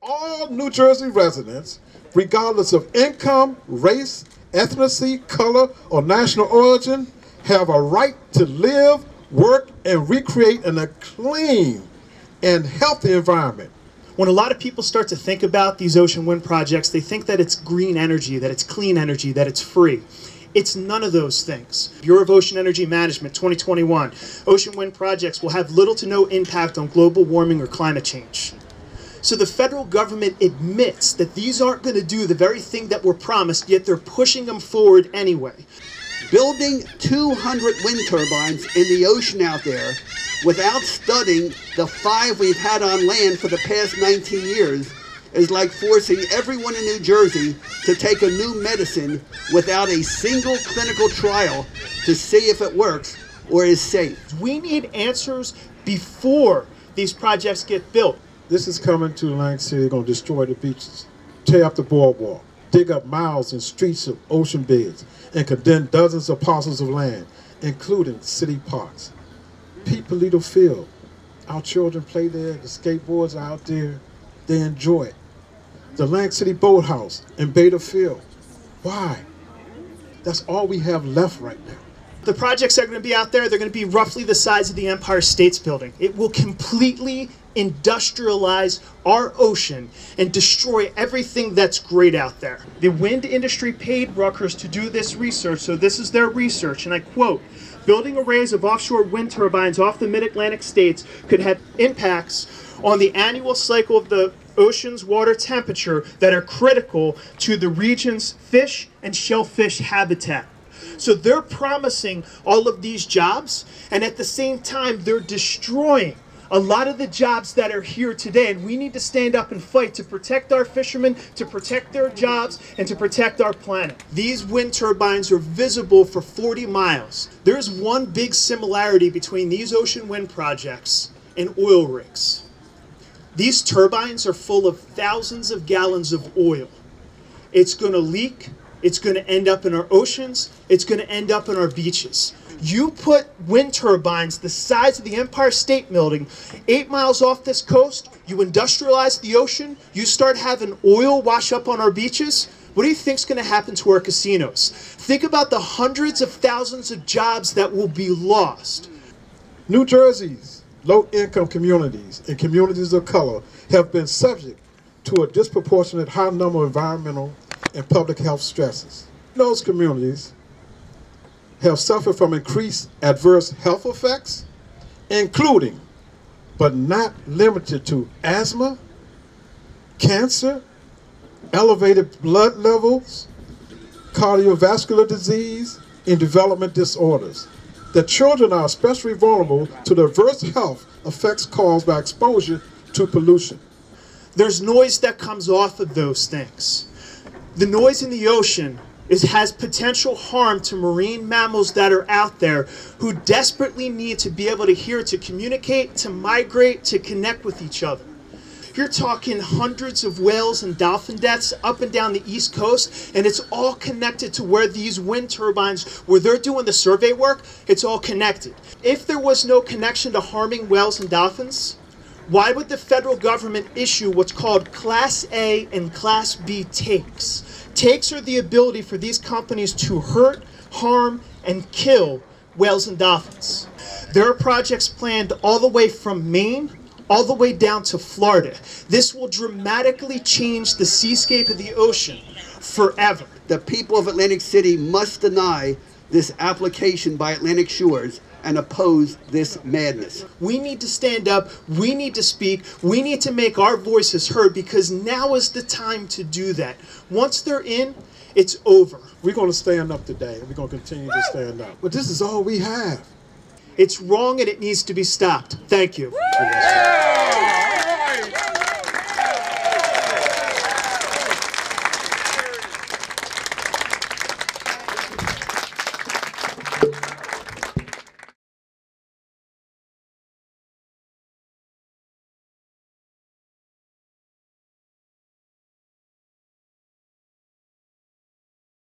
all New Jersey residents, regardless of income, race, ethnicity, color, or national origin, have a right to live, work, and recreate in a clean and healthy environment. When a lot of people start to think about these ocean wind projects, they think that it's green energy, that it's clean energy, that it's free. It's none of those things. Bureau of Ocean Energy Management 2021, ocean wind projects will have little to no impact on global warming or climate change. So the federal government admits that these aren't going to do the very thing that were promised, yet they're pushing them forward anyway. Building 200 wind turbines in the ocean out there without studying the 5 we've had on land for the past 19 years is like forcing everyone in New Jersey to take a new medicine without a single clinical trial to see if it works or is safe. We need answers before these projects get built. This is coming to Atlantic City. They're going to destroy the beaches, tear up the boardwalk, dig up miles and streets of ocean beds, and condemn dozens of parcels of land, including city parks. Pete Polito Field. Our children play there, the skateboards are out there, they enjoy it. The Atlantic City Boathouse in Beta Field. Why? That's all we have left right now. The projects that are going to be out there, they're going to be roughly the size of the Empire State Building. It will completely industrialize our ocean and destroy everything that's great out there. The wind industry paid Rutgers to do this research, so this is their research, and I quote, "Building arrays of offshore wind turbines off the mid-Atlantic states could have impacts on the annual cycle of the ocean's water temperature that are critical to the region's fish and shellfish habitat." So they're promising all of these jobs, and at the same time, they're destroying a lot of the jobs that are here today, and we need to stand up and fight to protect our fishermen, to protect their jobs, and to protect our planet. These wind turbines are visible for 40 miles. There's one big similarity between these ocean wind projects and oil rigs. These turbines are full of thousands of gallons of oil. It's going to leak. It's going to end up in our oceans. It's going to end up in our beaches. You put wind turbines the size of the Empire State Building 8 miles off this coast, you industrialize the ocean, you start having oil wash up on our beaches, what do you think's going to happen to our casinos? Think about the hundreds of thousands of jobs that will be lost. New Jersey's low-income communities and communities of color have been subject to a disproportionate high number of environmental and public health stresses. Those communities have suffered from increased adverse health effects, including, but not limited to, asthma, cancer, elevated blood levels, cardiovascular disease, and development disorders. The children are especially vulnerable to the adverse health effects caused by exposure to pollution. There's noise that comes off of those things. The noise in the ocean has potential harm to marine mammals that are out there who desperately need to be able to hear, to communicate, to migrate, to connect with each other. You're talking hundreds of whales and dolphin deaths up and down the East Coast, and it's all connected to where these wind turbines, where they're doing the survey work, it's all connected. If there was no connection to harming whales and dolphins, why would the federal government issue what's called Class A and Class B takes? Takes are the ability for these companies to hurt, harm, and kill whales and dolphins. There are projects planned all the way from Maine all the way down to Florida. This will dramatically change the seascape of the ocean forever. The people of Atlantic City must deny this application by Atlantic Shores and oppose this madness. We need to stand up, we need to speak, we need to make our voices heard, because now is the time to do that. Once they're in, it's over. We're going to stand up today, and we're going to continue to stand up. But this is all we have. It's wrong and it needs to be stopped. Thank you.